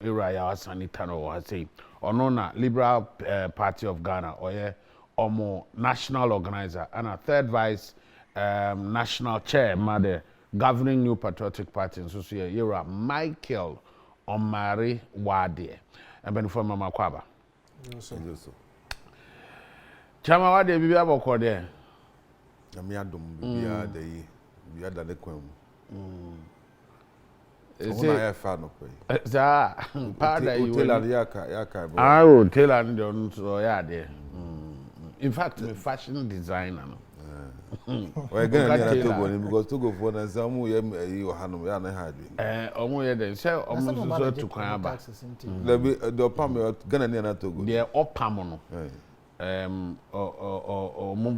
era ya sanitano wa say ono na Liberal Party of Ghana or yeah omo national organizer and a third vice national chair mother governing New Patriotic Party so so era Michael Omari Wade and ben for mama kwaba so chama wade bibia bokọ de am yadom bibia da yi bibia da ne kwam so na ya fa no pe za pada you hotel yaka bro I will tell and don so ya de in fact me fashion designer no we gonna need to go because to go for na some ye yi ohanom ya na hard omo ye den say omo so to kwan aba the pam gonna need to go the opam no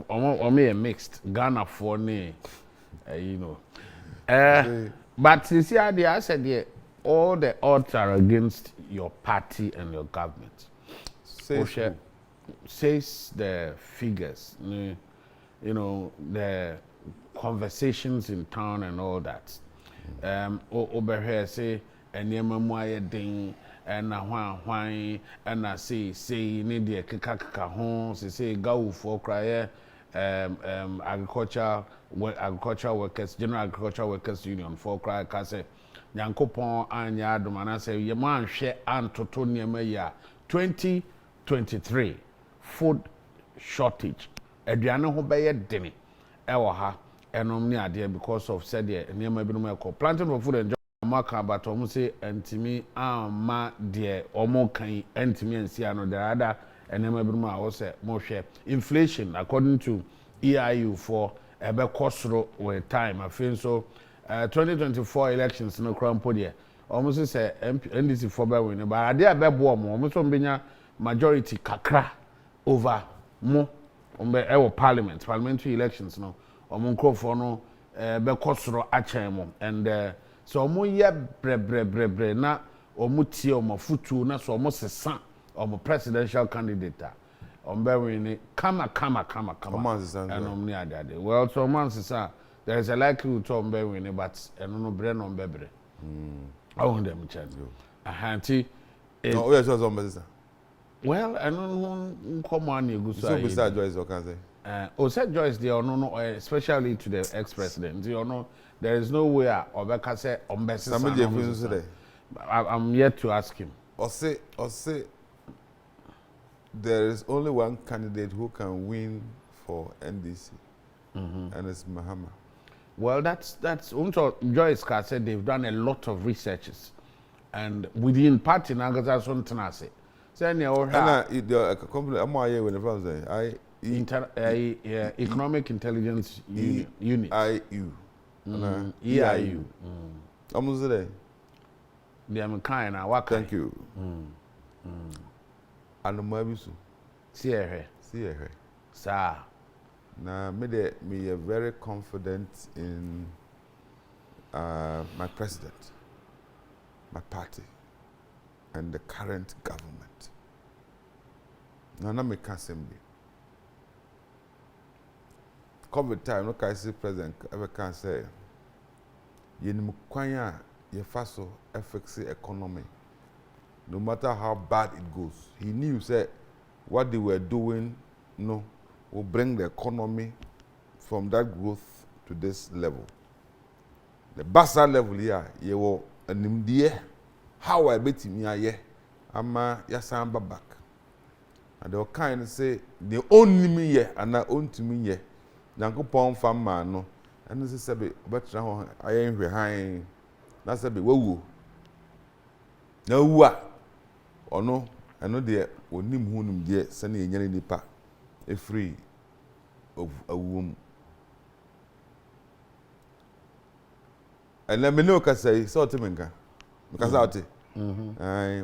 omo ye mixed Ghana for ne you know but see I said yeah, all the odds are against your party and your government says the figures you know the conversations in town and all that over here say enema mu aye den na hwan na say ni de keka ho say gawufo kraye agricultural workers general agricultural workers union for cry ka say nyankopon anya adoma na say ye man hwe antoto niema ya 2023 food shortage aduane ho beye dene ewo ha enom ni ade because of said the niema bi no ekọ planting for food and maka but omo say antimi ama de omo kan antimi ansi ano there other enema bi no a wo say mo hwe inflation according to EIU for ebe kosro with time afin so 2024 elections no crampo there omo say NDC for be win but ade abebo omo so mbenya majority kakra over mo parliamentary elections no omo nkrofo no be kosro achen mo and so omo ye bre na omo tie omo futu na so omo sesa omo presidential candidate ombe win kama and omni ade well so man sesa there is a likelihood to ombe win but eno no bre no ombe bre I want them chance ahanti no we just ombe sesa well eno no come on you so beside Joyce o can say said Joyce they no especially to the ex-president you know there is no way obeka say ombe sesa I'm yet to ask him or say there is only one candidate who can win for NDC, and it's Mahama. Well, that's Joyce Carr said they've done a lot of researches, and within party Nagaza Sontanase. Say the company when Economic Intelligence Unit. EIU. EIU. Almost there. They are kind of thank you. And Mabisu. See her. Sir. Now, me are very confident in my president, my party, and the current government. Now, me can't say me. COVID time, no can see president ever can say. You know, kwanya ye faso affects the economy. No matter how bad it goes, he knew that what they were doing, will bring the economy from that growth to this level. The basa level here, you will an how I bet him here, ama yasamba back. And they were kind of say, they only me here, and I own to me here. Nanko pon fam man no, and this is a bit better. I ain't behind. That's a bit woo. No what. Or no, I know they onim hunum de send ye nyane nipa e free of a womb. And let me know say so timenka. Because out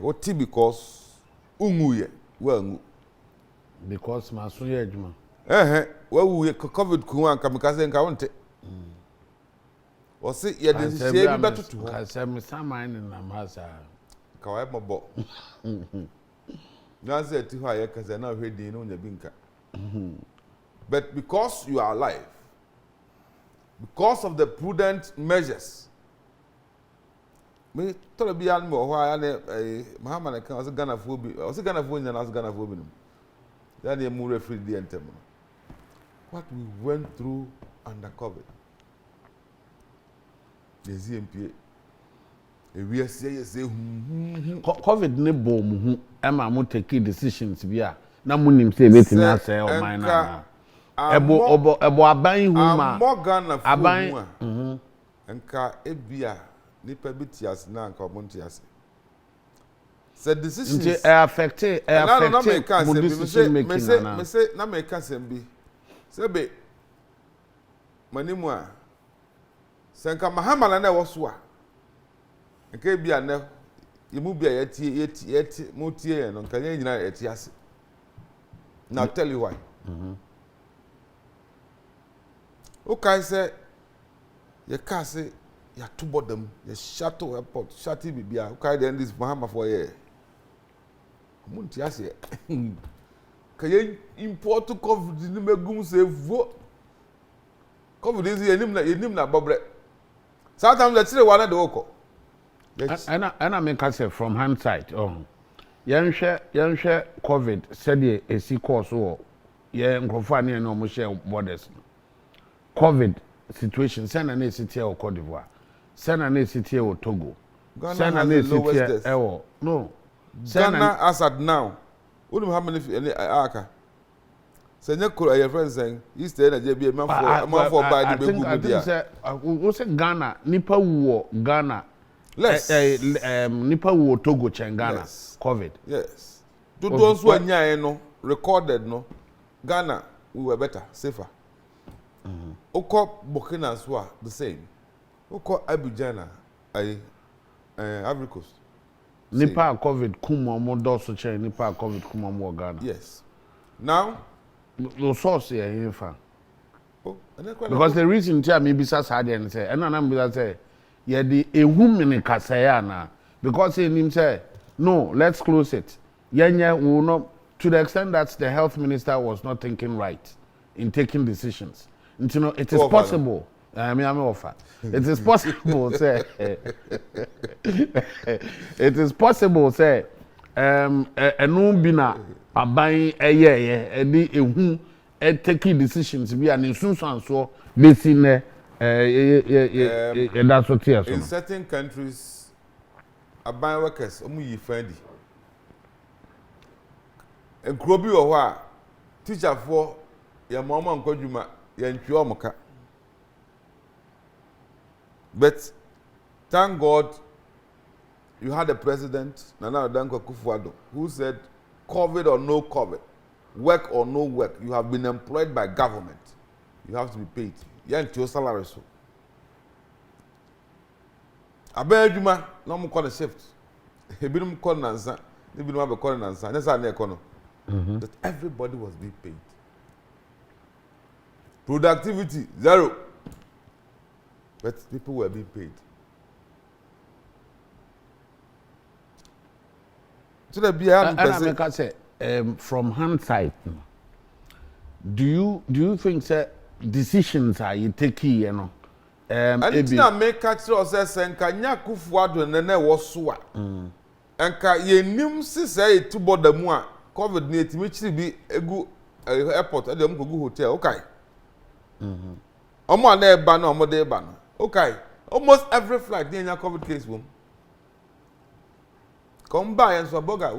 what tea because unguye well because my suya juma. Well we COVID kuan kamikaze nka wonte. Was it ye dey say be better to I say me samine na masa. Kawai mabo. Now say to her because I now heard you know binka. But because you are alive, because of the prudent measures, me tell be an more why Mahama na kan was Ghana for bi was Ghana for na as Ghana for bi then you move referee the enter what we went through under COVID the ZMPA we say COVID ne bom hu e ma mo take decisions bi a na mo nim say betimi asay o man na ebo aban hu ma aban nka ebia nipa bitias na nka omontias said decisions it affect mo decision making na me say na me ka sem bi say be manimu a senka Mahama na woso a nka ebia na yimu bia yeti mo tie no nka nyina yeti ase now I'll tell you why okay say you can say you two bottom you shuttle airport shuttle bibia okay then this Mahama for here munti ase can you import COVID ni megum say vo COVID is yenim na bobre sometimes let's say one dey oko ana me ka say from hindsight yenhwe COVID said e si course wo ye nkrofo ane no mo share borders COVID situation send na city o Cote d'Ivoire send na city o Togo send na city e no Ghana as at now only how many aka say nye ko your friends saying east na je bi man for buy the begu bi dia we say Ghana nipa wo Ghana nipa wo Togo chen Ghana yes. COVID yes to those who anya no recorded no Ghana we were better safer Oko Burkina Faso the same. Oko Abidjan Ivory Coast. Nipa COVID kuma mo do so che nipa COVID kuma mo Ghana. Yes. Now the source here in fa. Because the reason tia me bisa sad and say and na me say ye di ehu mini kasaya na because him say no let's close it. Yenye will not to the extent that the health minister was not thinking right in taking decisions. You know, it is possible. I'm offer. It is possible, say. It is possible, say. Enu bina aban eye di ehu taking decisions bi an sunsun so besine that's what here. In certain countries, aban workers omu yi fendi. Nkrobi wo ho a teacher for ya mama nkwadwuma but thank God you had a president Nana Danko Akufo-Addo who said COVID or no COVID work or no work you have been employed by government you have to be paid your salary so abeduma no mo call shift ebinum call nansa ebinum abe call nansa nesa na ekono that everybody was being paid. Productivity, 0. But people were being paid. So the and I say, from hindsight, do you think that decisions are you take you know? And it's not make catch us and Kanya Akufo-Addo and then was swa. And ye nim say to board the moi COVID need which be a good airport at the good hotel. Okay. Omo na eba na omo de eba na okay almost every flight dey nya COVID case wom come by and so burger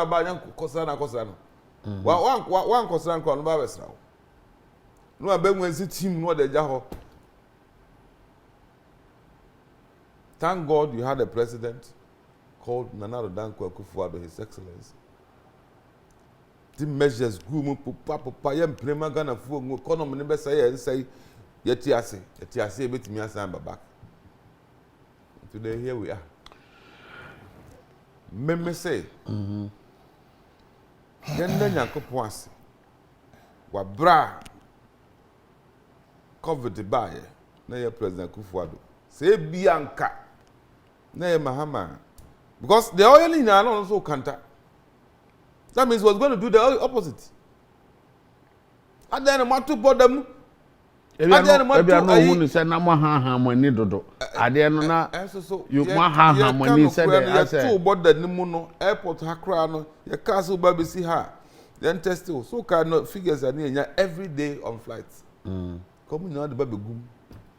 ba nya kosa na one kosa na no ba besra no abenwensi team no de ja ho thank God you had a president called Nana Akufo-Addo His Excellency the measures grew mu papa yem prema Ghana fu economy ne be say yeti ase betimi asan back today here we are me say yenda Nyankopon ase wa bra COVID bae na ye president Akufo-Addo say bianka na ye Mahama because the oil in na also kanta. That means he was going to do the opposite. And then a matter for them. Ebia no hu ni say na mo ha mani dodo. Ade no na you mo ha mani say dey say to border ni mu no airport ha kra no ye car so ba be si ha. Then test so can no figures are near every day on flights. Come now the baby gum.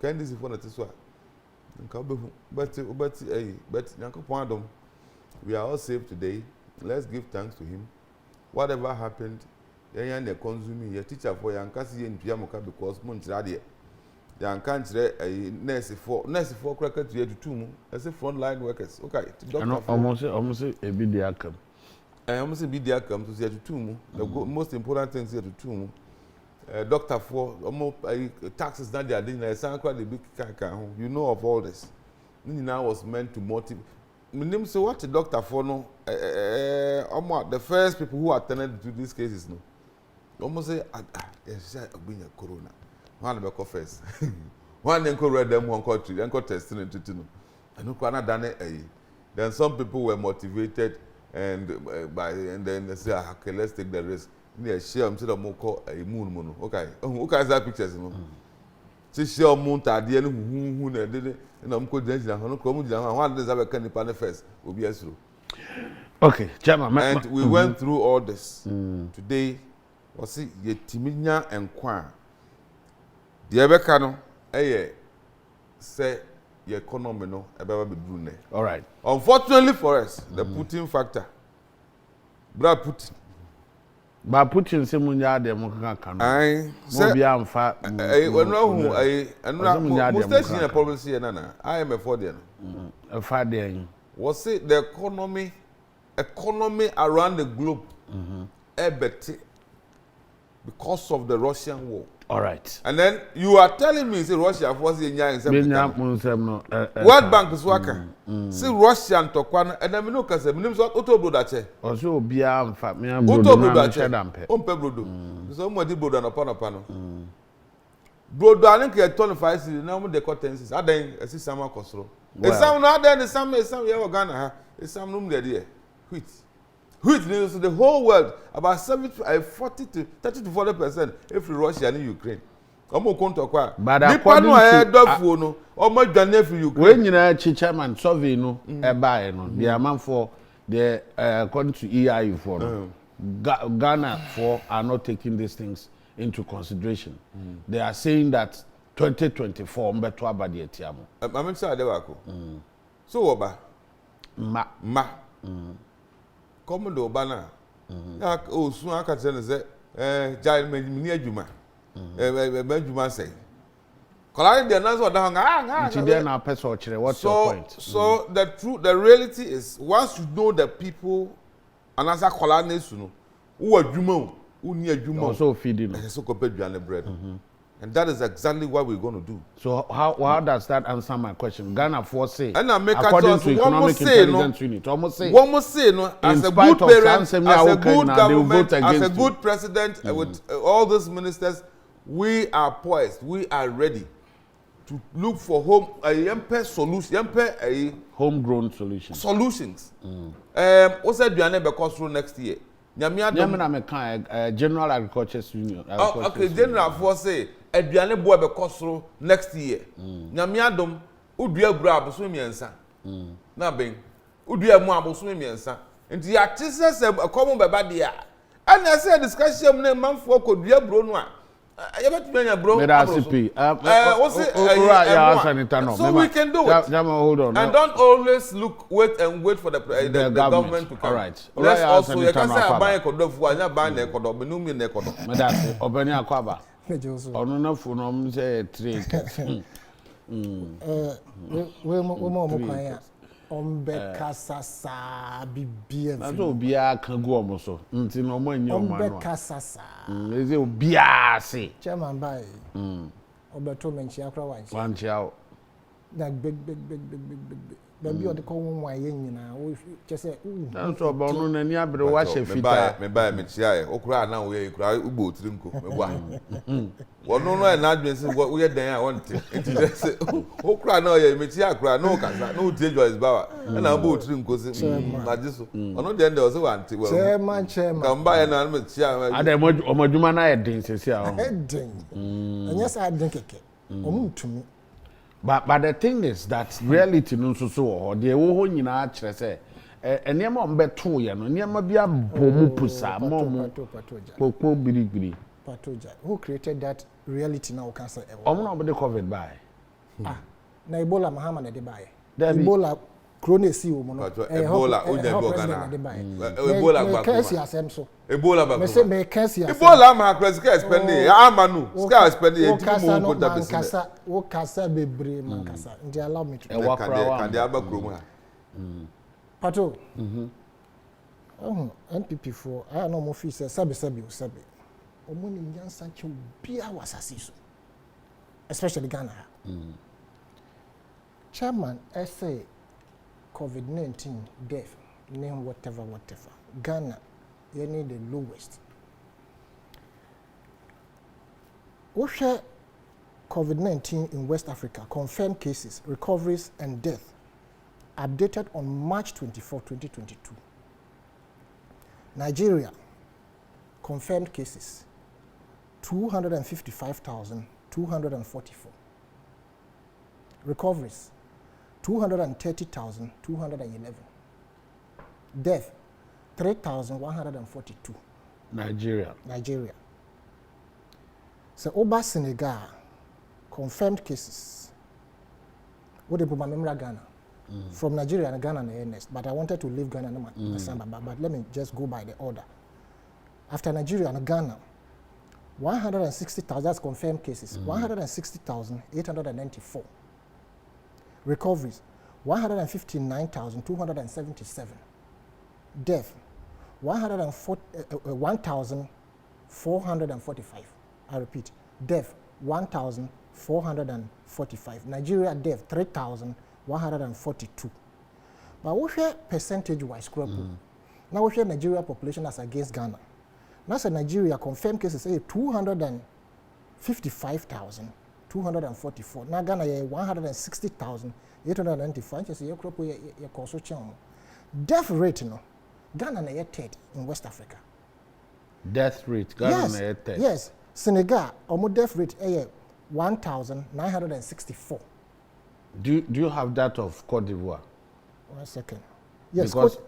Can this for that so? But Yankopon, we are all safe today. Let's give thanks to him. Whatever happened, they consuming your teacher for Yankasi in Piamoka because Montradier. Yankan a nurse for cracker to 2 as a frontline workers. Okay, almost a bit the outcome. I almost be the outcome to say to 2. The most important things here to 2. Doctor for almost taxes that they are doing. The big you know of all this. Now was meant to motivate. My name so what the doctor for no. The first people who attended to these cases no. Almost say yes, been a corona. One of the first. One then read them one country, then testing it to know. And no corona done it. Then some people were motivated and then they say okay, let's take the risk. Yeah, share am say the mo call a moon. Okay. Okay, that pictures no. See share moon ta de hu na de na am ko dance na no ko mu dance one day that can the first obi asuro. Okay, Chairman. And we went through all this. Today was see ye timinya enkwa. De ebeka no say your economy no ebe be duru ne. All right. Unfortunately for us, the Putin factor. Brad Putin. Ba Putin se munya de mo kan no. Mo bia amfa. Mo station problem see na. I am for there no. Fa there. Was it the economy around the globe because of the Russian war. All right. And then you are telling me say Russia force in no. World Bank is working. See Russian to kwan and then me no kase me nim so autobro da che. Oso obia amfa me ambro da che. Ompe brodo. So mo di brodo na pa no. Brodo an ke 25 cedi na mo de cotensis. Adan esi sama kosoro. Esam no adan esam ye Ghana ha. Esam no de there. Wheat needs the whole world about 40 to 30 to 40% if Russia and Ukraine. Omo konto kwa. But according to no, omo dwane for Ukraine. When you know chairman survey no e buy no. The amount for the according to EIU for no. Ghana for are not taking these things into consideration. They are saying that 2024 mbeto abadi etiamo. I mean say adewako. So oba ma comme do bana ya o sun aka tell say jai me ni adwuma be adwuma say kola dey na so da hanga today na person kire what's your point so the reality is once you know the people anasa kola na esu no wo adwuma o uni adwuma also feeding so ko pedua bread. And that is exactly what we're going to do. So how does that answer my question? Ghana for say, according to Economic Intelligence Unit, almost say no, as a good parent, as a good government, as a good president, with all these ministers, we are poised, we are ready to look for homegrown solutions. What's that Duane because through next year? General Agriculture's Union. Okay, General for say aduane boa be kosoro next year. Nyame adom udua bra aboso miensa. Na ben udua mu aboso miensa. Nti ya tise akomo beba de a. Ana say discussion na manfo kodua bro no a. Ya betumanya bro. So we can do it. Hold on. And don't always wait for the government to come. All right. Let's also you can say buy kodofu anya buy na kodo menumi na kodo. Medase obani akwaba. Ono na fu no m say trade. We mo kwan ya. Ombe kasasa bibia. Na so bia kan go omo so. Nti no mo anyi omo no. Ombe kasasa. Eze bia se. Chairman bai. Obeto menchi akra wanchi. Wanchi awo. That big. baby or the common way in just say that's about no na ni abre wa she fita me buy me chia okura na we okura ugbo tirinko me gwa wono no na adwen se we dan a won te enti say okura na ye me chia okura no kasa no tie Joyce Bawa na ugbo tirinko se na jiso ono de ende o se wanti we chairman kan buy na me chia ada omodwuma na ye den sesi a den anya sa den keke omutumi. But the thing is that reality no so so de wo ho nyina kire se enema ombeto ye no enema bia bomu pusa momu popo biribiri patoja who created that reality now can say omo no be COVID by na Ebola Mahama na de bae Ebola krone si wo no Ebola o de go kana Ebola gba kasi asem so Ebola ba me say me kasi asem Ebola ma president spend amanu ska spend e ti mo ko da business wo kasa bebre man kasa ndi allow me to can dey aba krom ha pato NPP for I no mo fi say sabi omo ni nyansa che bia wasase so especially Ghana. Chairman say COVID-19 death, name whatever. Ghana, you need the lowest. We share COVID-19 in West Africa, confirmed cases, recoveries, and death, updated on March 24, 2022. Nigeria, confirmed cases, 255,244. Recoveries, 230,211. Death, 3,142. Nigeria. So, over Senegal, confirmed cases. What the Memra Ghana? From Nigeria and Ghana next, but I wanted to leave Ghana but let me just go by the order. After Nigeria and Ghana, 160,000 that's confirmed cases, 160,894. Recoveries, 159,277. Death, 1,445. I repeat, death, 1,445. Nigeria death, 3,142. But we share percentage-wise, now we share Nigeria population as against Ghana. Now say Nigeria confirmed cases 255,244. Now Ghana 160,895. Just your crop your death rate no. Ghana na third in West Africa. Death rate Ghana na third. Yes. Senegal almost death rate 1,964. Do you have that of Cote d'Ivoire? 1 second. Yes. Because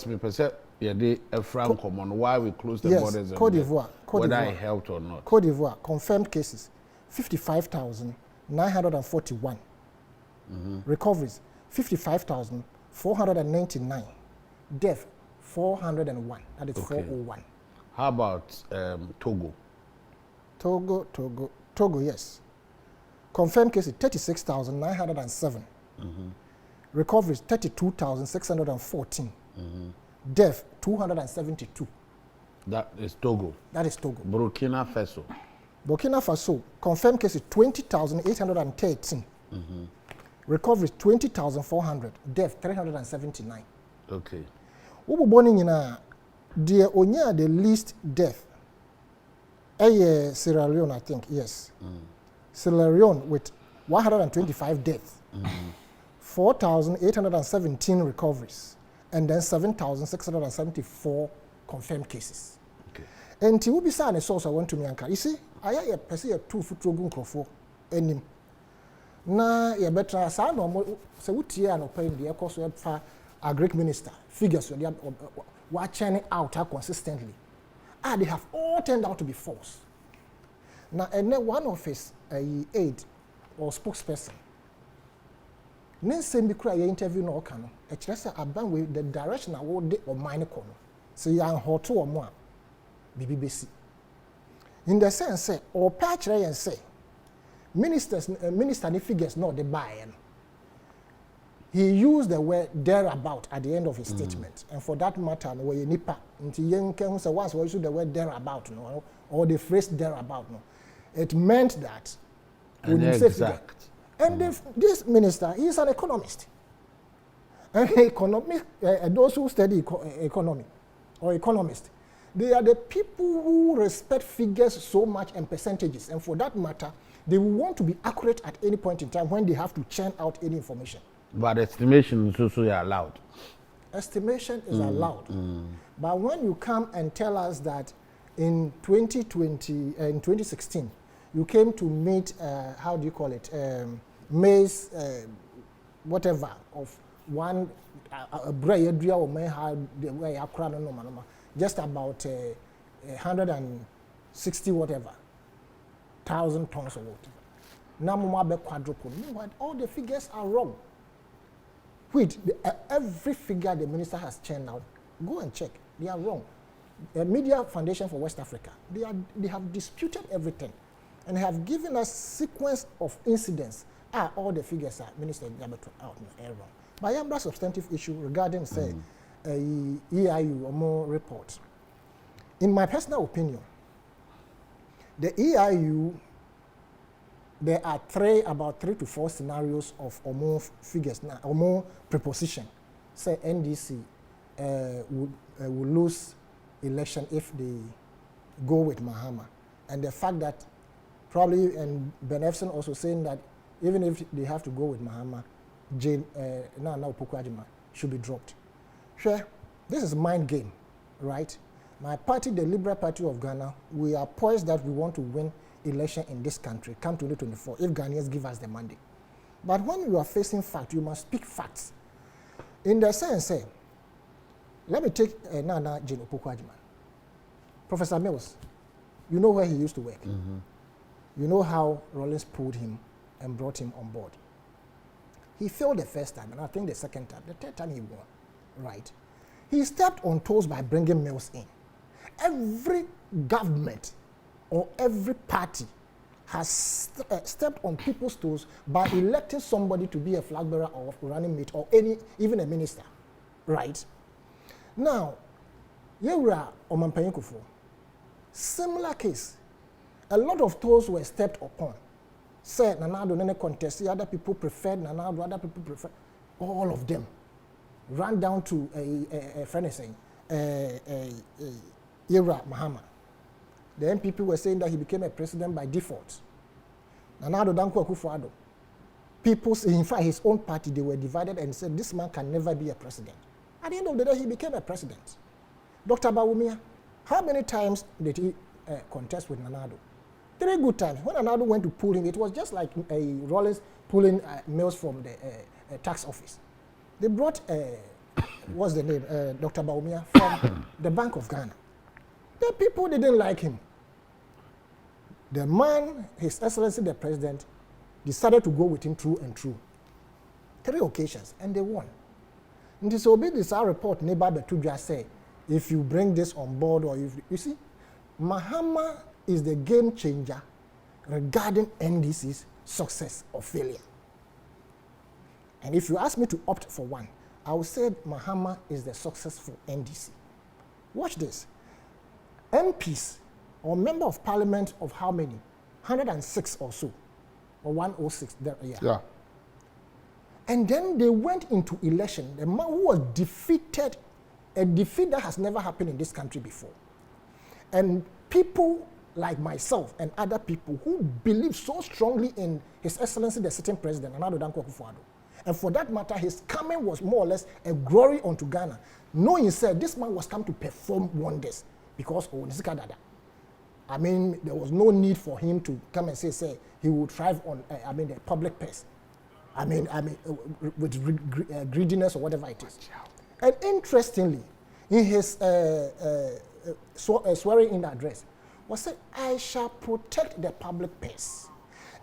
me perceive they a franc common why we close the borders. Cote d'Ivoire. Whether it helped or not. Cote d'Ivoire confirmed cases 55,941. Recoveries 55,499. Death 401. That is 401. How about Togo? Togo, yes. Confirmed cases 36,907. Recoveries 32,614. Death 272. That is Togo. Burkina Faso. Confirmed cases 20,813. Recoveries 20,400. Death 379. Okay. Ubu born in the least death. Sierra Leone, I think, yes. Sierra Leone with 125 deaths. 4,817 recoveries. And then 7,674 confirmed cases. Okay. And to be sad, source I want to me anka. You see, I a person 2 foot rogun crofo enim. Na ya better sa no se wutie an open the course we fa agric minister figures we are churning out consistently. They have all turned out to be false. Now, and then one of his aide or spokesperson, Nancy Mikra interview no can. Actually, about with the direction I would or mine corner. So you are hot to or more. BBC. In the sense, say, or patch and say, minister figures not the buy. He used the word thereabout at the end of his statement. And for that matter, no way nipa until young can say once we use the word thereabout, no, or the phrase thereabout, no. It meant that exact. And this minister, he is an economist. Those who study economy or economists, they are the people who respect figures so much and percentages, and for that matter, they will want to be accurate at any point in time when they have to churn out any information. But estimation is also allowed. Estimation is allowed. But when you come and tell us that in 2016, you came to meet, how do you call it, May's, whatever, of one, just about 160 whatever, 1,000 tons of water. Now, quadruple. All the figures are wrong. Every figure the minister has churned out, go and check. They are wrong. The Media Foundation for West Africa, they have disputed everything and have given us sequence of incidents. All the figures are Minister Gabeto out wrong. But I have a substantive issue regarding, say, EIU or more report. In my personal opinion, the EIU, there are about three to four scenarios of or more figures now, or more preposition. Say NDC will lose election if they go with Mahama, and the fact that probably, and Ben Efson also saying that even if they have to go with Mahama, Nana Opoku-Agyeman should be dropped. Sure, this is mind game, right? My party, the Liberal Party of Ghana, we are poised that we want to win election in this country come 2024 if Ghanaians give us the mandate. But when you are facing facts, you must speak facts. In the sense, let me take Nana Jane Opoku-Agyeman. Professor Mills, you know where he used to work. You know how Rawlings pulled him and brought him on board. He failed the first time, and I think the second time. The third time he won, right? He stepped on toes by bringing Mills in. Every government or every party has stepped on people's toes by electing somebody to be a flag bearer or running mate or even a minister, right? Now, Yewura Mpensenmpensenmu, similar case. A lot of toes were stepped upon. Said Nanado Nene contest, the other people preferred Nanado, other people preferred. All of them ran down to a friend saying, Yewura Mahama. The NPP were saying that he became a president by default. Nanado Danko Akufo-Addo. People, in fact, his own party, they were divided and said this man can never be a president. At the end of the day, he became a president. Dr. Bawumia, how many times did he contest with Nanado? 3 good times. When Nanado went to pull him, it was just like Rawlings pulling Mills from the tax office. They brought, what's the name, Dr. Bawumia from the Bank of Ghana. The people didn't like him. The man, His Excellency the President, decided to go with him through and through. 3 occasions, and they won. And this obey this our report, neighbor Betudra say, if you bring this on board, or if you see, Mahama is the game changer regarding NDC's success or failure. And if you ask me to opt for one, I would say Mahama is the successful NDC. Watch this. MPs or member of parliament of how many? 106 or so, or 106. Yeah. And then they went into election. The man who was defeated, a defeat that has never happened in this country before. And people like myself and other people who believe so strongly in His Excellency the sitting president, Nanado Danko Akufo-Addo. And for that matter, his coming was more or less a glory unto Ghana. Knowing said this man was come to perform wonders because of Nisika Dada. I mean, there was no need for him to come and say he would thrive on, the public purse. With greediness or whatever it is. And interestingly, in his swearing-in address, was said, I shall protect the public purse.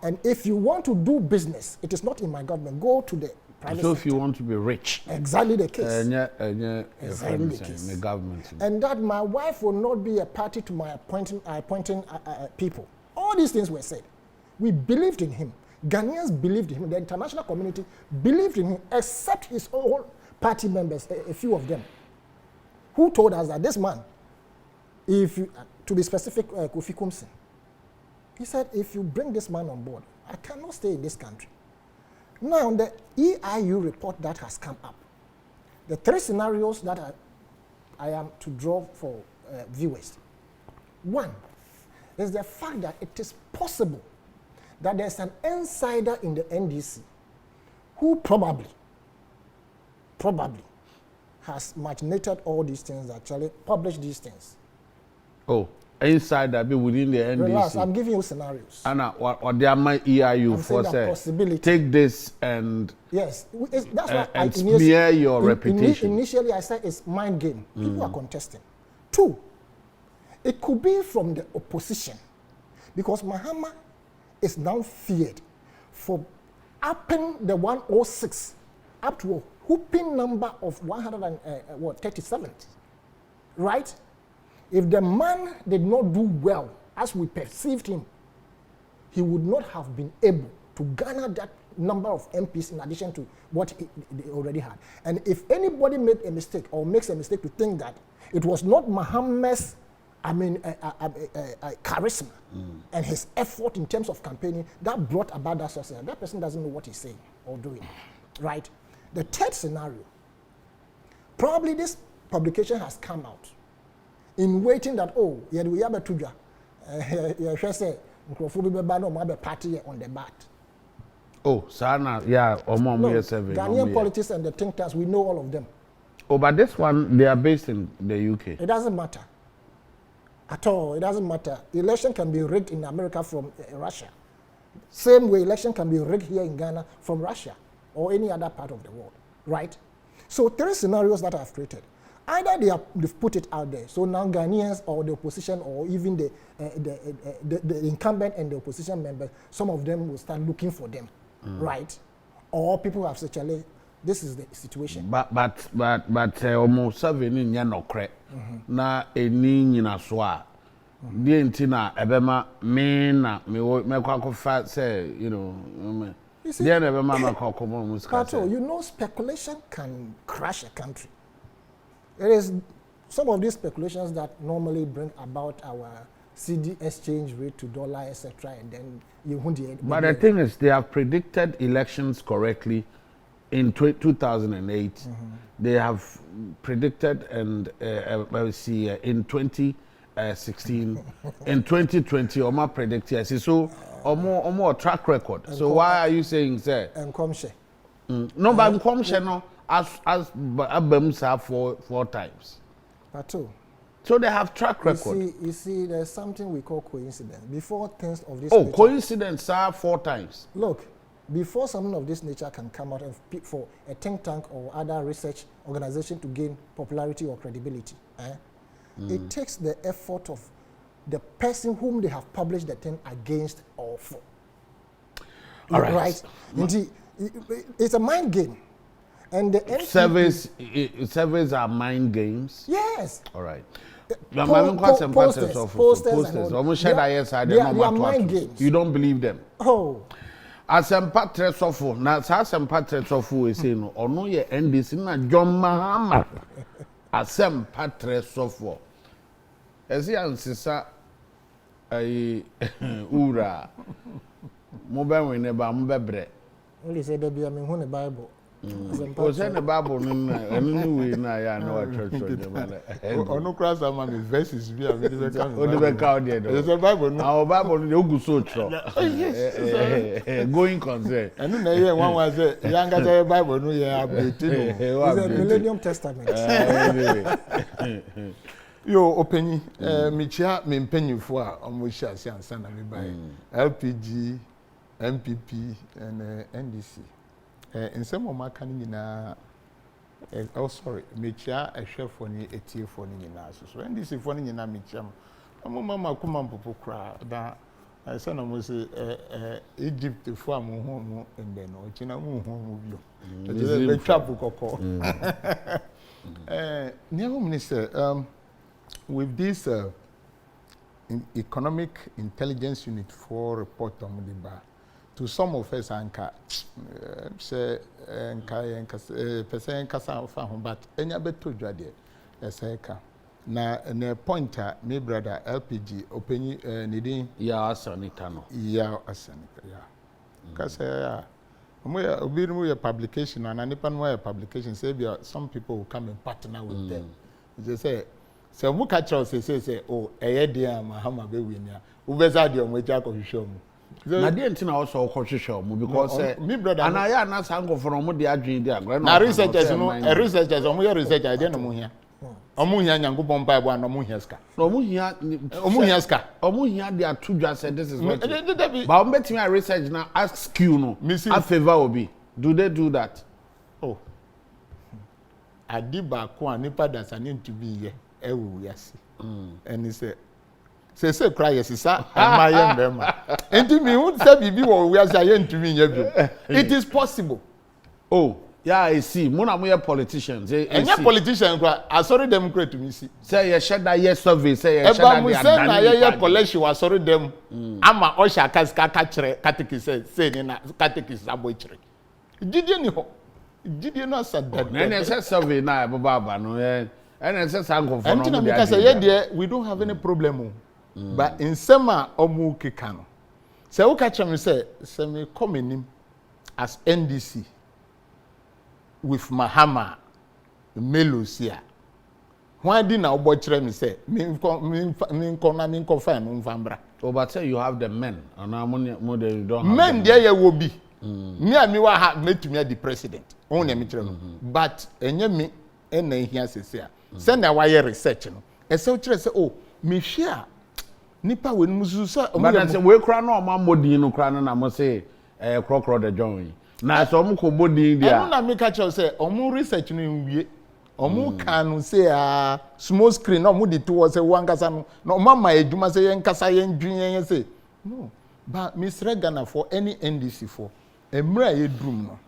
And if you want to do business, it is not in my government. Go to the private sector. If you want to be rich. Exactly the case. Exactly the case. The government. And that my wife will not be a party to my appointing people. All these things were said. We believed in him. Ghanaians believed in him. The international community believed in him, except his own party members, a few of them, who told us that this man, if you, to be specific, Kofi Kumsin, he said, if you bring this man on board, I cannot stay in this country. Now, the EIU report that has come up, The three scenarios that I am to draw for viewers. One is the fact that it is possible that there's an insider in the NDC who probably has machinated all these things, actually published these things. Oh, insider be within the NDC. Relax, I'm giving you scenarios. Anna, what they are my EIU for say, take this and yes, that's why and smear your reputation. Initially, I said it's mind game. People are contesting. Two, it could be from the opposition, because Mahama is now feared for upping the 106 up to a whooping number of 137, right? If the man did not do well as we perceived him, he would not have been able to garner that number of MPs in addition to what they already had. And if anybody made a mistake or makes a mistake to think that it was not Mahama's charisma and his effort in terms of campaigning that brought about that success, that person doesn't know what he's saying or doing, right? The third scenario, probably this publication has come out in waiting that, oh, we have a tuja, party on the bat. Oh, Sana, yeah, or more Ghanaian politics and the think tanks, we know all of them. Oh, but this one, they are based in the UK. It doesn't matter. At all, it doesn't matter. Election can be rigged in America from Russia. Same way, election can be rigged here in Ghana from Russia or any other part of the world, right? So three scenarios that I've created. Either they've put it out there, so now Ghanaians or the opposition or even the incumbent and the opposition members, some of them will start looking for them, right? Or people have said, Charlie, this is the situation. But almost 7 in Yanokre. Na eni nyina so a die ntina ebema me na me kwakoffa say, you know, die na ebema makokomo musika. You know, speculation can crash a country. It is some of these speculations that normally bring about our CD exchange rate to dollar, etc. And then you won't. But the thing is, they have predicted elections correctly. In 2008, they have predicted and in 2016, in 2020, Oma predicted. So, more track record. So why are you saying say? No, but Nkomshe no as Abams have four times. So they have track record. You see, there's something we call coincidence. Before things of this. Oh, coincidence are 4 times. Look. Before something of this nature can come out and for a think tank or other research organization to gain popularity or credibility, it takes the effort of the person whom they have published the thing against or for. All right. It's a mind game. And the surveys are mind games? Yes. All right. Posters. Almost said they are mind games. You don't believe them? Oh. Asempa Tresofo, na sa Asempa Tresofo say no, ono ye NDC na John Mahama. Asempa Tresofo. Esi ansisa ura. Mo be we ne ba mo bebre. Only say there be am hu ne Bible. O say the Bible no enu we na ya na wa church Ono cross am me verses bi am dey ka. O dey ka o dey do. The Bible no. Our Bible no ogu so tro. Going concern. Enu na here one say yanga say Bible no here update no. It's a Millennium Testament. Yo openi michia me mpenyufo a omo hia ansa na me bai. LPG, MPP and NDC. In some of my canina, oh sorry, Micha, a chef for ni a tear for ni so and this is funny in Amicham. A mamma come on popo cry that I son of Egypt for home and then or China home with you. A trap book. Near Minister, with this economic intelligence unit for report on the bar. To some of us, anka say person kasa fa ho, but enya beto dwade eseka na pointer me brother LPG openi nidin ya asanita no ya asanita ya kasa ya We publication and a publication say some people will come and partner with them. They say so mu catch us say oh dear Mahama be win ya. Ubeza de omo eja ko hwehwe mu. Na dey ntina also ko hwehwe mu because me brother and I na sango for omo de adwen dey agre na researchers no researchers omo ye researcher dey no mu hia. Omo hia nyankopon pa ebo na omo hia ska. No omo hia ska. Omo hia dey atudwa say this is what. But omo betimi research na ask you no. A favor obi. Do they do that? Oh. Adiba ko anipa da sanin to be here. Ewu yasi. And he said say cry yes sir my young man. Enti me won say bibi wo we say yen to me nya. It is possible. Oh. Yeah, I see. Mo na mo politicians. Any politician I sorry them create to me see. Say you share that yes survey say you share that. Eba mo say na ye collection wa sorry them. Ama osha ka kire catechist say na catechist abo kire. Gidie ni ho. Gidie no sadad. Na any survey na baba no any sanko for no. Antina because say we don't have any problem. But in sema omu keka no. Say wo ka kire me say me come enim as NDC with Mahama Melosia. Why didn't I watch them say me confirm Mvambra? Oh, but say you have the men and now more you don't have men there will be. Me and me wa made to me the president. Only me but enye me ena here say send a wire research no. E say say oh me share nipa we musu say but say we kra no ma modin no kra no na mo say krokro de join. Na so mo ko bodin dia. Na me catch you say omo research no wie. Omo kan say small screen no mo di to say wankasa no. No mama eduma say yen kasa yen dwin yen say. No. But Mr. Ghana for any NDC for emra ye drum no.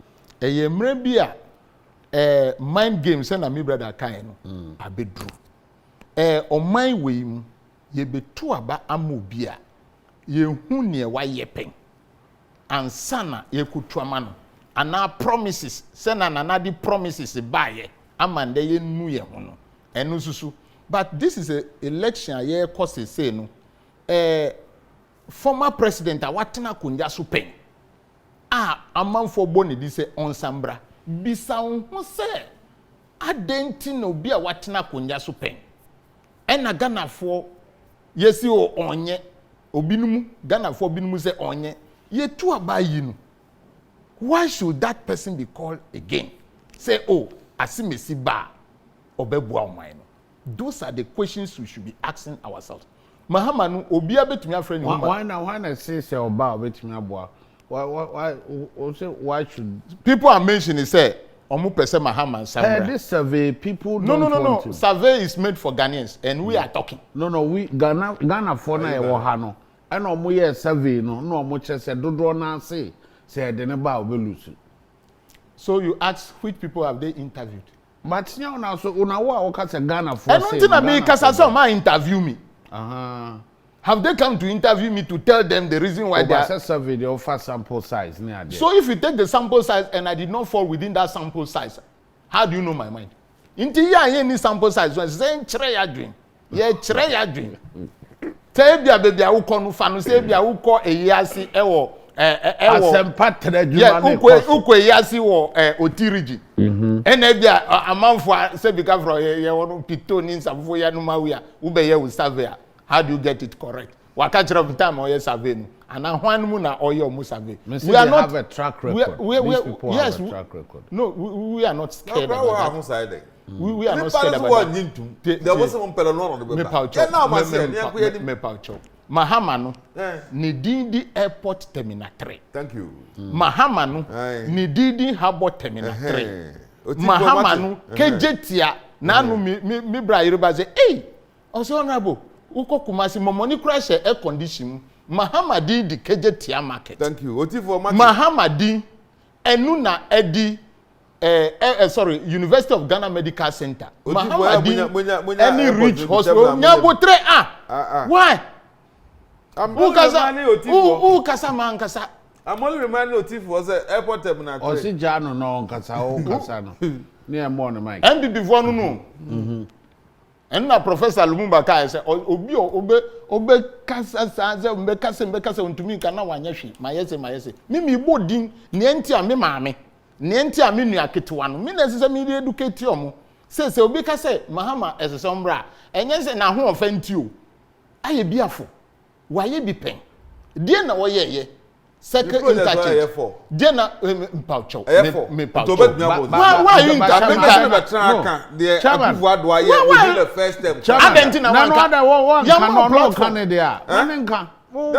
Eye emra bi a mind game say na me brother kan no. Abedru. O mind we mu ye betu aba amobi a ye hu ne wa yepen. Ansana ye kutuama no ana promises say na nanadi promises baye amande ye nu ye ho no enu susu but this is a election ye cause say no former president awatena kunja so pen amanfo boni di say onsambra bisa ho say adenti no bi awatena kunja so pen ena ganafo yesi o onye obinumu ganafo obinumu say onye ye tu abayi no. Why should that person be called again? Say, oh, asimesi ba obebua omai no. Those are the questions we should be asking ourselves. Mahama no obi abetumi afre ni why na say oba obetumi aboa? Why should people are mentioning say omu pese Mahama Sambra? This survey people don't want to. Survey is made for Ghanaians and we are talking. No, we Ghana for na e wo ha no. And omo ye survey no omo chese dodo na say de ne ba obelusu. So you ask which people have they interviewed? But now na so una wo a say Ghana for say. And until na me kasa say ma interview me. Have they come to interview me to tell them the reason why they are survey they offer sample size near there. So if you take the sample size and I did not fall within that sample size, how do you know my mind? Until ya any sample size when say chere ya dream. Ye chere ya dream. Say bia baby a wo ko no fa no say bia wo ko eyasi ewo asempa tredwuma ne ko uko eyasi wo otirigi ena bia amanfo say bika fro ye wono pito ni nsafo ya no mawia wo be ye wo survey. How do you get it correct? Waka kire of time oye survey no ana hwan mu na oye omo survey. We are not have a track record. These people yes, have a track record. No, we are not scared about that. We are not scared about that. There was some pelon on the me paucho. Mahama no ni dindi airport terminal 3. Thank you. Mahama no ni dindi harbor terminal 3. Mahama no kejetia na no mi bra Yoruba say hey also honorable uko kumasi momoni crash air condition Mahama dindi kejetia market. Thank you. Oti for market. Mahama di enu na edi sorry, University of Ghana Medical Center. Mahama di any rich hospital nyabo 3 why? I'm only kasa man kasa. I'm only reminding Otif was a airport terminal. O si jano no kasa o kasa no. Near more mic. MB before no. and na Professor Lumumba kai say obe kasa say obe kasa untumi nka na wanya hwe mayese me bodin ne enti a me maame ne enti a me nua ketewa no me na sese me educate omo say obi ka say Mahama esese mbra enye say na ho ofa nti o aye biafo waye bi pen die na wo ye second interchange die na mpaucho me paucho why you the Akufuado within the first step Argentina one cannot Canada nka no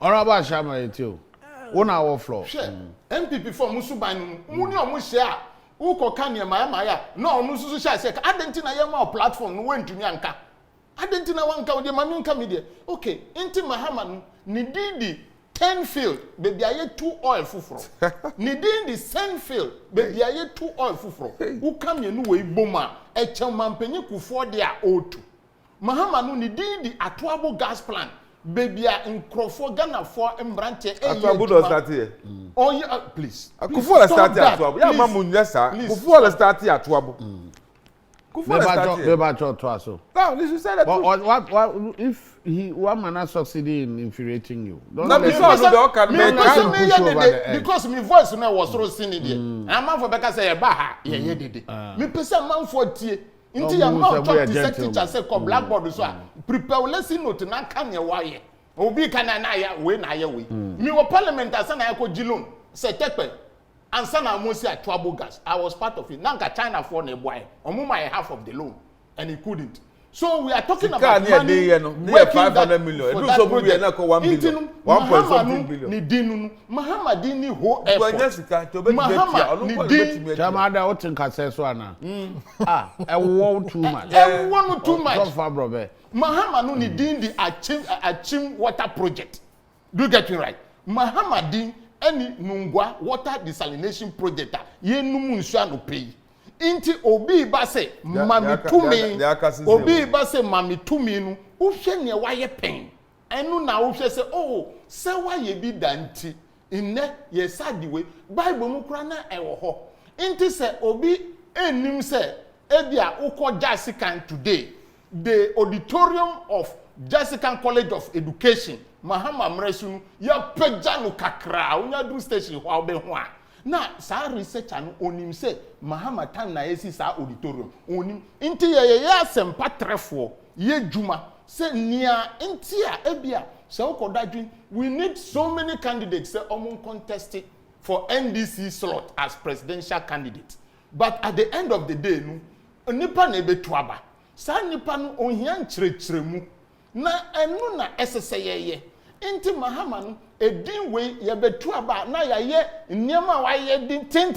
Honorable Shama etio wona our floor MPP for musuban mu ni omu share uko kanye maya no onu susu share say Argentina yema platform no wentumi anka Argentina wanka wo de mami nka me de okay inti Mahama ni didi 10 field baby aye 2 oil fufuro ni didi 10 field baby aye 2 oil fufuro wo kam ye no we boma e chem mampanyi kufo de a otu Mahama no ni didi atoabo gas plant baby a nkrofo Ghana for embrante Atuabo do start here oh yeah please Kufuor start here Atuabo ya mamu nyesa Kufuor start here Atuabo Kufuor start here never to aso now this is say that what if he one man succeeded in infuriating you don't because my voice now was so singing there and man for beka say ba ha ye dede me pesa man for tie Inti ya mouth talk to set teacher say come blackboard so prepare lesson note na kan ye waye obi kan na ya we na ya we me wo parliament asa na ko jilon say tepe ansa na mo si Atuabo gas I was part of it nanka China for na boy omo my half of the loan and he couldn't so we are talking about money no 500 million do so we na ko 1 billion 1.something billion ni dinu Mahama din ni ho airport Mahama ni din Jamada o tinka say so ana e wo too much too much so far bro Mahama no ni din di achim water project do you get me right Mahama din any Nungwa water desalination project ye numu nsu anope inti obi ba se mami tumi obi ba se mami tumi no uhwe ne waye pen enu na uhwe se oh se waye bi danti inne ye sadiwe bible mu kura na ewo ho inti se obi enim se ebia ukọ Jasikan today the auditorium of Jasikan College of Education Mahama mresu ya peja no kakra onya do station ho obe ho a na sa research anu onim se Mahama time na yesi sa auditorium onim inti ye asempa trefo ye djuma se nia inti a ebia se ukodadwin we need so many candidates say omon contest for NDC slot as presidential candidate but at the end of the day no nipa na ebetuaba sa nipa no ohia nkyerɛkyerɛmu na enu na eseseyeye inti Mahama no edin we ye betu aba na ya ye nniema wa ye din tin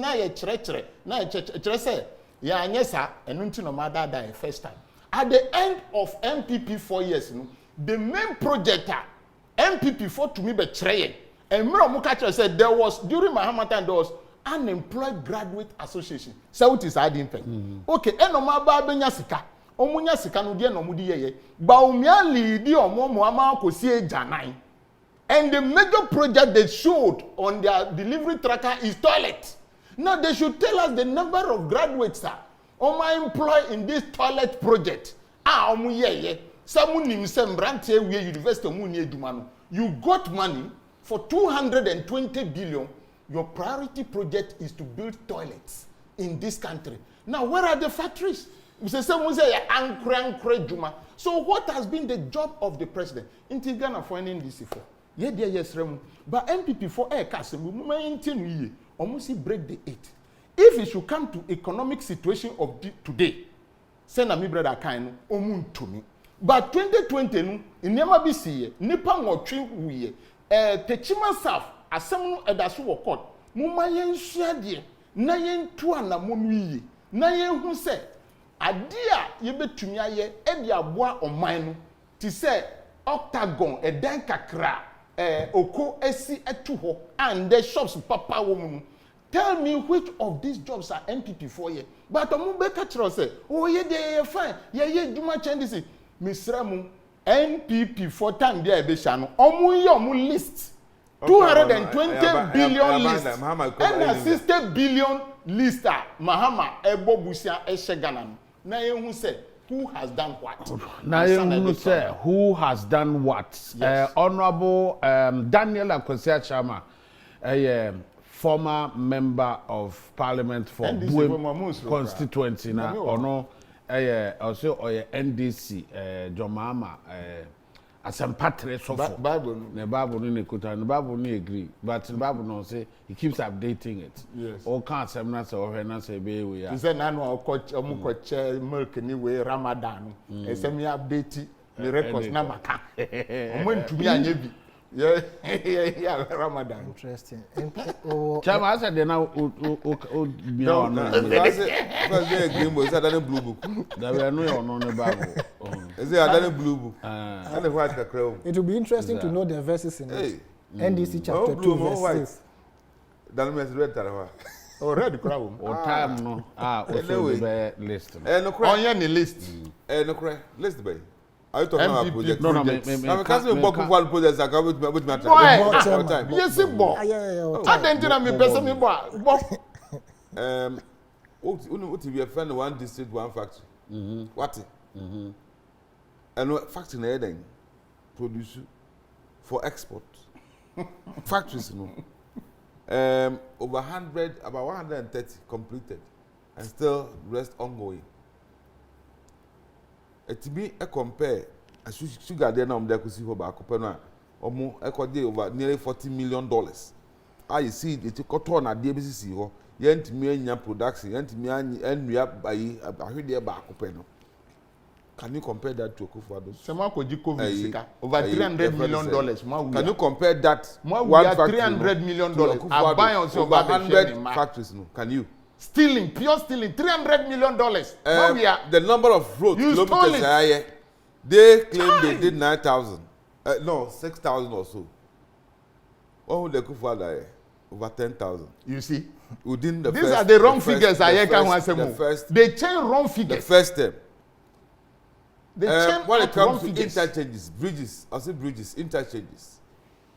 na ye kyerɛkyerɛ na ye kyerɛ sɛ ya anyesa enu nti no madada first time at the end of MPP 4 years no the main project MPP 4 to me be kyerɛ emre omo ka kyerɛ sɛ there was during Mahama time there was unemployed graduate association so it is adin pen okay enoma ba benya sika omunya sika no de na omudi yeye ba omia lead omo ama akosi ejanan and the major project they showed on their delivery tracker is toilet. Now they should tell us the number of graduates are employed in this toilet project omu yeye samu nimse mbrante we university omu ni eduma no you got money for 220 billion. Your priority project is to build toilets in this country. Now, where are the factories? So what has been the job of the president? In Ghana for NDC for. Yeah, dear, yes, but MPP for air castle, we almost break the 8. If it should come to economic situation of today, send a me brother kind omun to me. But 2020 no, in never be see nipa ngotwe we techima south asem no edaso wo court mumma yen sua de na yen tu anamonu yi na yen hu se ade a ye betumi aye e de aboa oman no ti se octagon edan kakra oko esi etu ho and the shops papa wo mu. Tell me which of these jobs are MPP for ye. But omu be ka kiro say oh ye dey fine ye juma NDC misra mu NPP for time there be sha no omu ye omu list 220 billion list Mahama and 60 billion list Mahama ebo busia Ghana no na yehu say who has done what na yehu say who has done what. Yes. Honorable Daniel Akwesi Chama, former member of parliament for Buem constituency na ono also NDC John Mahama asempatre sofo Bible ne Bible ne kuta ne Bible ne agree but the Bible no say he keeps updating it. Yes. All can't say na say ohwe na say be we ya. He said na no omukoche milk ni we Ramadan ese me update the records na maka omo ntumi anye bi yeah Ramadan Interesting. Chama I said na o bia no That's the green book. Is that a blue book? da we no yo no ne Bible. Is it a blue book? And the white crowd. It will be interesting to know the verses in it. NDC chapter 2 blue, verse 6. That means red tarawa. oh red crowd O time no also be list. No cry. on your list No cry. List by. Are you talking about MVP project? No, I'm casting book for projects. I go with my Boy, time. yes bo Yeah. adentina me pese me bo What if you find one district, one factory? What? And factory na then produce for export. Factories, you know. Over 100, about 130 completed, and still rest ongoing. To me, I compare a sugar there now. There could see for back over nearly $40 million. I see it got on at DBC. Yent me production, yent me and by a hundred back. Can you compare that to Akufo-Addo? Someone could COVID over $300 million. Can you compare that? One $300 million. I buy on over 100 factories. No, can you? Stealing, pure stealing, $300 million. We are the number of road you kilometers they claim they did 9,000. No, 6,000 or so. Oh, the Akufo-Addo over 10,000. You see, within the these first, are the wrong first, figures. They change wrong figures. The first step. They change when it comes to figures. interchanges, bridges, I say bridges, interchanges.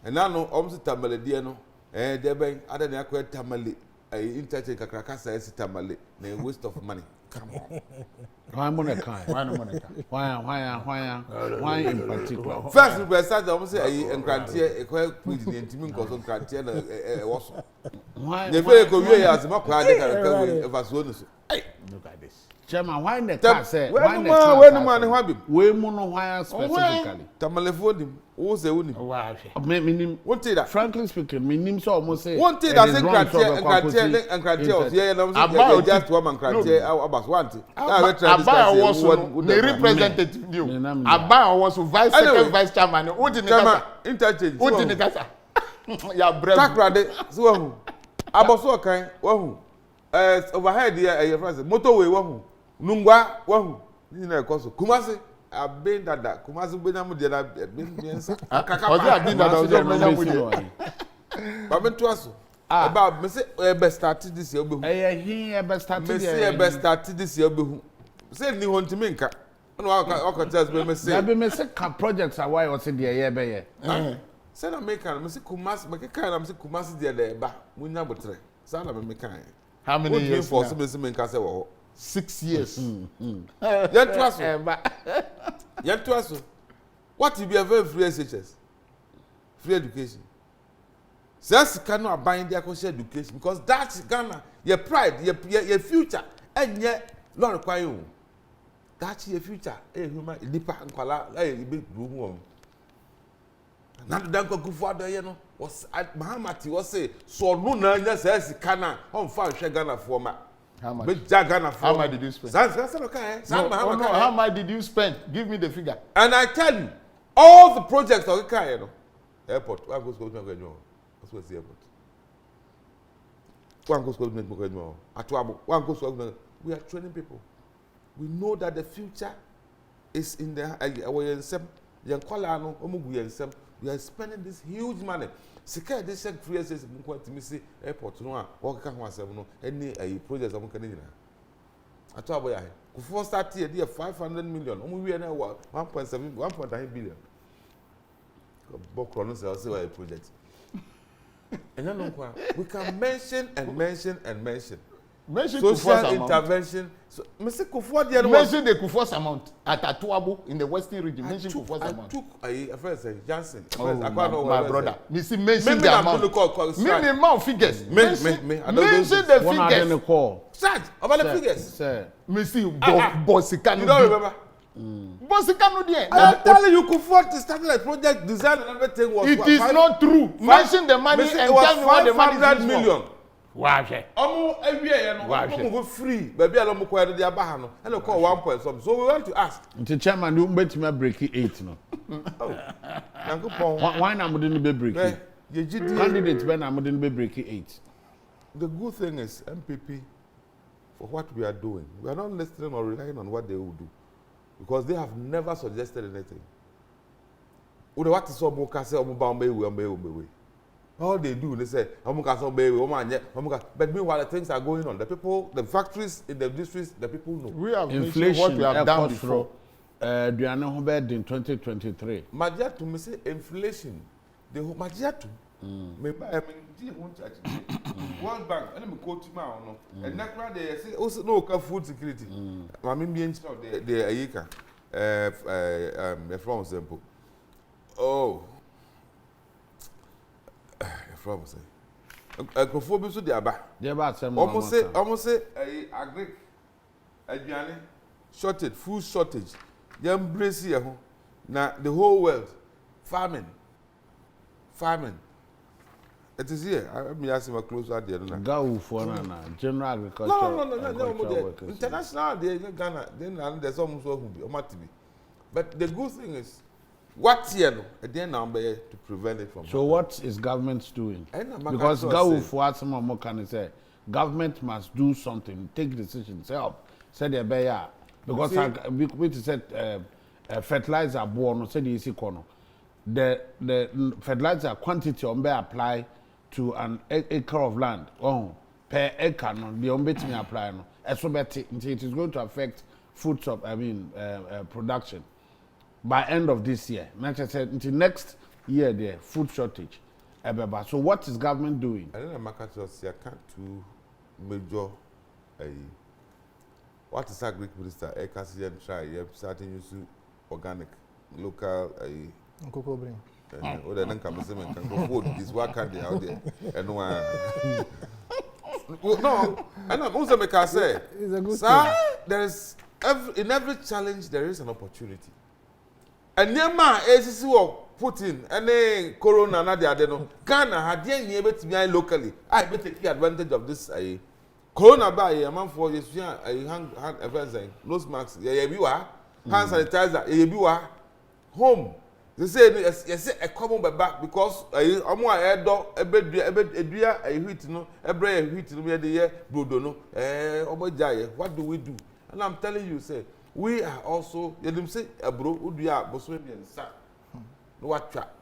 And now no, almost tamale diano. They're buying other than acquired tamale. Interchange kakrakasa is tamale. A waste of money. Come on. Why in particular? First, we started almost say and grantier a quite pretty intimate because on grantier was. Why The very career as a mock of us. look at this. Chairman, why in the car say why the man we mono why specifically? Tamale for him. Who's the winning? Meaning, Won't say that. frankly speaking, me name so almost say. One thing that say grantier and grantier. Yeah, I'm just one man grantier. About one thing. Abba was the representative new. Abba was vice chairman. What did interchange? What did the ya brave. Takrade so aboso kan wahu overhead here your friends motorway wahu nungwa wahu ni na ekoso Kumasi abin dada Kumasi benam de na biensa Kaka abin dada o benam de ba mentu aso ba me say be start this year obehu He be start me say be start this year obehu say ni hontimi nka no aka tell me say be me say projects are why o say the year be here. Say na make am say Kumasi make kan am say Kumasi there the ba munya botre say na me kan how many years for some say me kan say wo 6 years Yan to what will be a very free SHS free education says cannot bind their education because that's Ghana your pride your future and yet not require you that's your future human deeper and color big room na dan ko Akufo-Addo ye no was Mahama ti was say so no na nya say kana on fa hwe Ghana for ma how much be Ghana for how much did you spend how much did you spend give me the figure and I tell you all the projects of the no airport one goes to go that's what's the airport one goes to go Atuabo one goes to we are training people we know that the future is in the our yensem yen kwala no omugu yensem we are spending this huge money. Secure this free says Mpensenmpensenmu airport no work can asem no any project am kan nyina. Ato aboya he. Kufo start here there 500 million. Omu we na 1.9 billion. Bokro no say a project. And then we can mention and mention and mention. Mention Social intervention. So, Mr. Kufuor, mention the Kufuor's amount at Atuabo in the Western region. Mention Kufuor's amount. I took a friend, Johnson. My brother. Mention the amount. Minimum figures. Mention the figures. Search about the figures. Mention Bosikano. You don't remember? Bosikano there. I'm telling you, Kufuor started a project, design and everything was. It is not true. Mention the money and tell me what the money is. 500 million. Wow. Every year, no, free. Baby, I don't know the Abahano. And I call 1 point something. So we want to ask. The chairman, you bet me break 8 no. Why not wouldn't be breaking? Candidates Ben I'm wouldn't be breaking 8. The good thing is MPP for what we are doing. We are not listening or relying on what they will do. Because they have never suggested anything. What is so say all they do, they say, but meanwhile the things are going on. The people, the factories in the districts, the people know. We have inflation what we have done before. In 2023. Majia to me say inflation. The Majia to World Bank, and I'm quoting now, and next round they say also no food security. I mean, the Ayika, from example. Oh. From say Kufuor so dey aba almost say agric aduane shortage, food shortage dey embrace here ho na the whole world farming it is here. I ask him closer there na Gawu for na general agriculture no international there in Ghana then there's almost so be omatibi but the good thing is what year no again now to prevent it from so what is government doing? Because Gawu for some more can say government must do something, take decisions, help said the bear because we said fertilizer born said the easy corner the fertilizer quantity on be apply to an acre of land per acre no the on betting apply no so it is going to affect food production by end of this year. Manchester said until next year there food shortage. So what is government doing? I don't know market just I can't two major what is agric minister Ekasian try starting use organic local cocoa brain. Or the Mpensenmpensenmu can go food is what can they out there and no and I'm also make I say sir there is in every challenge there is an opportunity. And Nema ACC will put in any corona na the adeno. Ghana had yen able to be locally. I better take advantage of this corona by a man for this year. I hand everything. Nose masks, hand sanitizer, home. They say yes, a common back because I'm more a dog, a bed, a heat, no, a brave heat, no, the year, Brudono, what do we do? And I'm telling you, say. We are also, you didn't say, bro, would be a Boswanian son. No, what trap?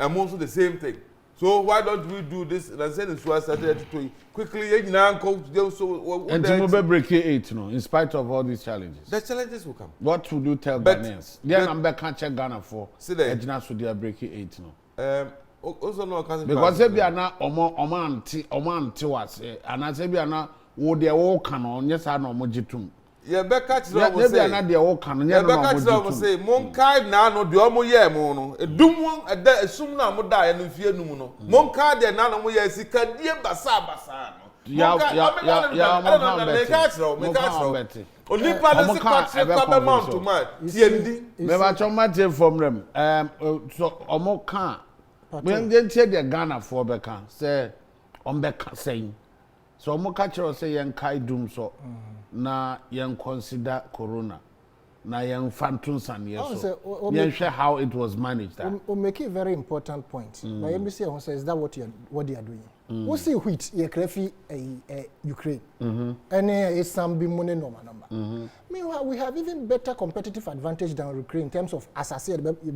And also the same thing. So, why don't we do this? And I said, it's why I started to quickly, now, so. And to move breaking 8, no, in spite of all these challenges. The challenges will come. What would you tell Ghanaians? Then I'm back, can't check Ghana for. See there. Edna should be breaking 8, no. Also, no, because if you are not, Oman, was, and I say, we are not, would they all can on, yes, I know, Mojitum. Yeah, Becca will say, Becca say, Monkai Nano, the Omo Yamono, a doom a day, soon now would die and if you know. Monkai, the Nano, yes, he can dear Basabasano. Only parents come amount to my TND. Never traumatic from them. So, Omo can't. When they say the Ghana for Becca, say, on Becca saying. So, Omo catcher say, and Kai doom so. Na yen consider corona na yen phantom san yeso yen share how it was managed that we make a very important point but let me say is that what they are doing we see wheat ye crefi Ukraine and is some be money normal number meanwhile we have even better competitive advantage than Ukraine in terms of as I said but they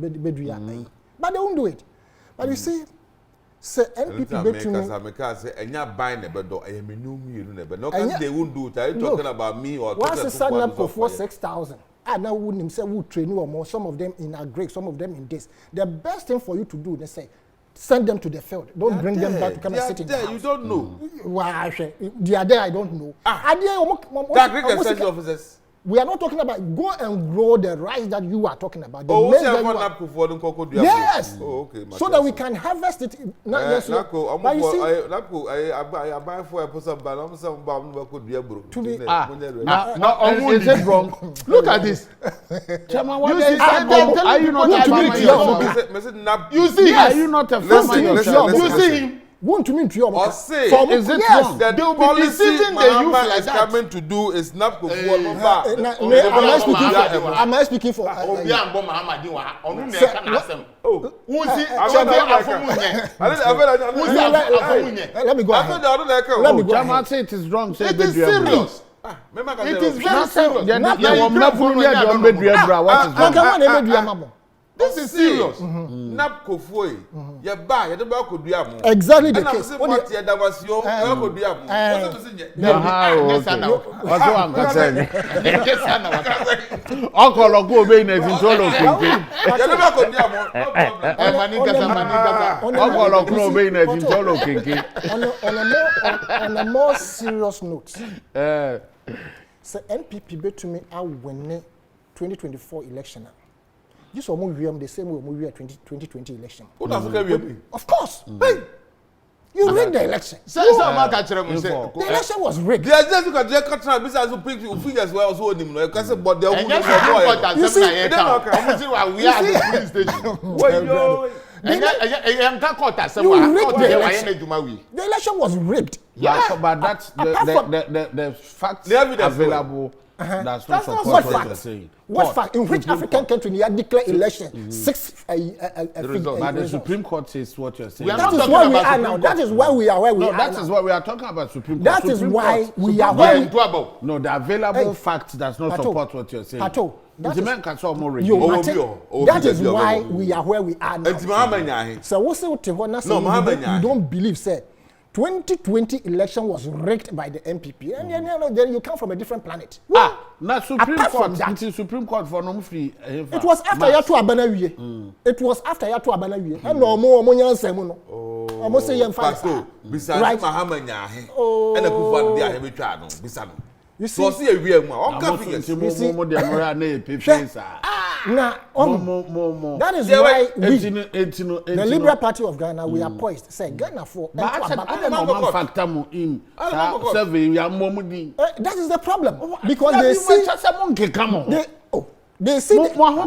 won't do it but you see say NPP between say enya buy ne bedo I am new me but no can they won't do it. Are you talking about me or once sign up for 6,000 and now wouldn't say who train you or more some of them in agric some of them in this the best thing for you to do they say send them to the field. Don't bring them back to come and sit in the house. You don't know. Why? They are there, I don't know. Extension officers. We are not talking about go and grow the rice that you are talking about. Yes. Oh, okay. So that we can harvest it. But you see, is it wrong? Look at this. Are you not a farmer yourself? You see, are you not a farmer yourself? You see him. Want to mean to you? Or say, is it wrong? The policy Mahama is coming to do is not go am I speaking for? Let me go ahead. Let me go ahead. Say it is wrong. It is serious. It is very serious. This is serious. Exactly the case. On a more serious note, so NPP bet to me I win 2024 election. This was the same way we were 2020 election. Of course. Hey, you rigged the election. The election was rigged. You the election was rigged. Yeah, but that's the facts available. That's not what you're saying. What fact? In which African country you declare election? But the Supreme Court says what you're saying. That is where we are now. That is why we are where we are. That is what we are talking about. Supreme Court. That is why we are where we are. No, the available fact does not support what you're saying. At all. That is why we are where we are now. So what's it you don't believe, sir? 2020 election was rigged by the MPP, and then you come from a different planet. Now Supreme Court. It is Supreme Court for no free. It was after Yatu Abanawiye. It was after Yatu Abanawiye. And no more Monyan no. Almost say young fire. Right. Mahama nyahe. And a good one there Bisano. You see, that is why we, the Liberal Party of Ghana, we are poised. Say Ghana for. That is the problem because they see. They see of course,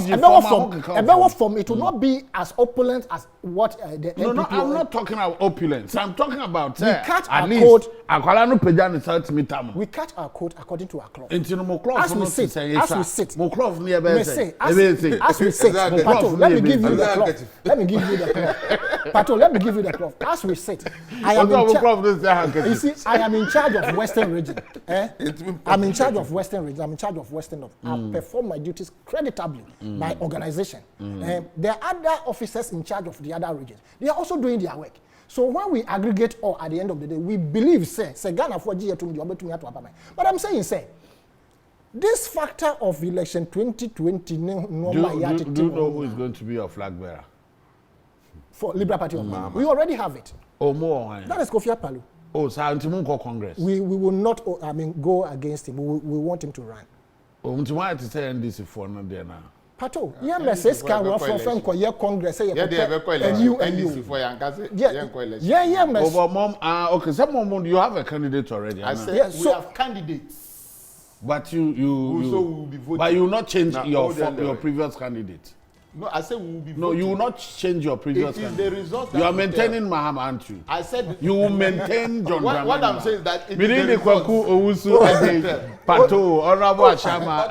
it will not be as opulent as what the No, I'm not talking about opulence. I'm talking about we cut our code. We cut our code according to our cloth. As we sit, let me give you the cloth. Let me give you the cloth. Pato, let me give you the cloth. As we sit, I am you see, I am in charge of Western region. I'm in charge of Western region. I'm in charge of Western North. I perform my duties creditably by organization. There are other officers in charge of the other regions. They are also doing their work. So when we aggregate all at the end of the day, we believe, say Ghana for G but I'm saying, say, this factor of election 2020, do you know who is going to be your flag bearer? For Liberal Party of Ghana. We already have it. Oh, more. That is Kofi Palu. Oh, so Antimunko Congress. We will not, go against him. We want him to run. Oh, Untimai to say NDC for no there now. Pato, yeah, Mrs. Carwell from Franco, Congress, say, NDC for yeah, over mom, okay, some mom, you have a candidate already. I said, we have candidates. But you will not change your previous candidate. No, I said we will be voting. No, you will not change your previous candidate. The result you are maintaining Mahama, aren't you? I said you will maintain John what I'm saying is that it is the Kwaku Owusu Pato, Honorable Ashama,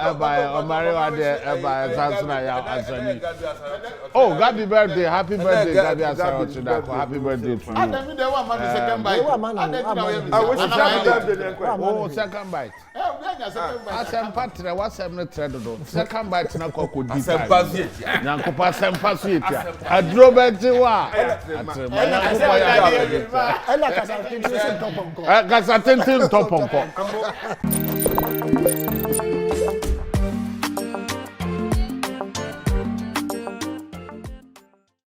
Oh, happy birthday, happy birthday, Gabi Asaro. Happy birthday to you. Oh, second bite. Second bite na Kwaku Dita. Nyankopa sempa so yetia. Adro beti wa. Kasa tenten toponko.